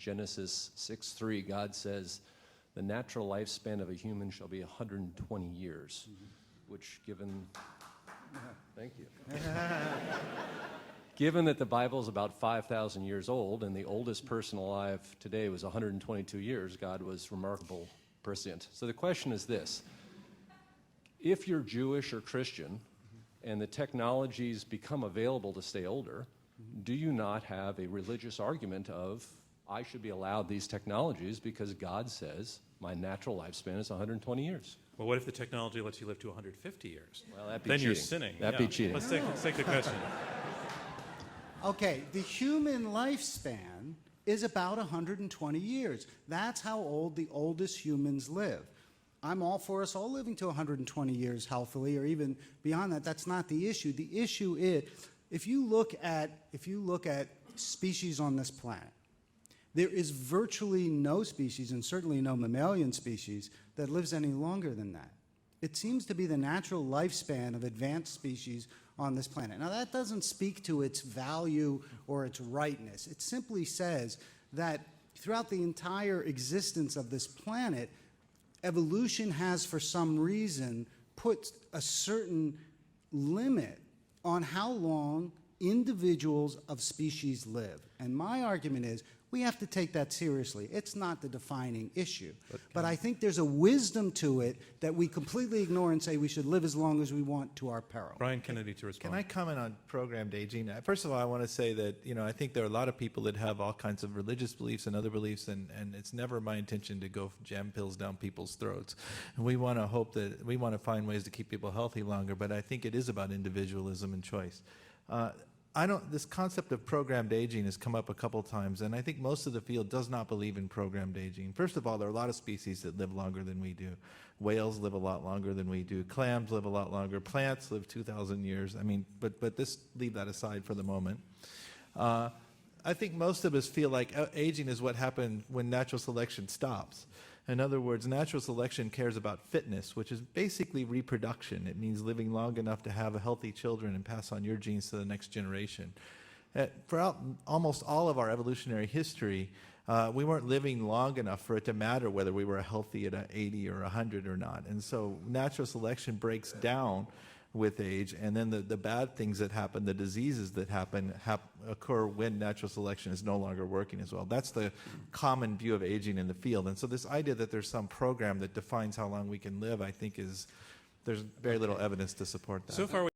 Genesis 6:3, God says, the natural lifespan of a human shall be 120 years, which given, thank you. Given that the Bible is about 5,000 years old and the oldest person alive today was 122 years, God was remarkable prescient. So the question is this: if you're Jewish or Christian and the technologies become available to stay older, do you not have a religious argument of, I should be allowed these technologies because God says my natural lifespan is 120 years? Well, what if the technology lets you live to 150 years? Well, that'd be then cheating. You're sinning. That'd be cheating. Let's take the question. Okay, the human lifespan is about 120 years. That's how old the oldest humans live. I'm all for us all living to 120 years healthily, or even beyond that. That's not the issue. The issue is, if you look at species on this planet, there is virtually no species, and certainly no mammalian species, that lives any longer than that. It seems to be the natural lifespan of advanced species on this planet. Now, that doesn't speak to its value or its rightness. It simply says that throughout the entire existence of this planet, evolution has, for some reason, put a certain limit on how long individuals of species live. And my argument is, we have to take that seriously. It's not the defining issue. But I think there's a wisdom to it that we completely ignore and say we should live as long as we want to our peril. Brian Kennedy to respond. Can I comment on programmed aging? First of all, I want to say that, I think there are a lot of people that have all kinds of religious beliefs and other beliefs, and it's never my intention to go jam pills down people's throats. And we want to find ways to keep people healthy longer, but I think it is about individualism and choice. This concept of programmed aging has come up a couple times, and I think most of the field does not believe in programmed aging. First of all, there are a lot of species that live longer than we do. Whales live a lot longer than we do. Clams live a lot longer. Plants live 2,000 years. But leave that aside for the moment. I think most of us feel like aging is what happened when natural selection stops. In other words, natural selection cares about fitness, which is basically reproduction. It means living long enough to have healthy children and pass on your genes to the next generation. Throughout almost all of our evolutionary history, we weren't living long enough for it to matter whether we were healthy at 80 or 100 or not. And so natural selection breaks down with age, and then the bad things that happen, the diseases that occur when natural selection is no longer working as well. That's the common view of aging in the field. And so this idea that there's some program that defines how long we can live, I think there's very little evidence to support that. So far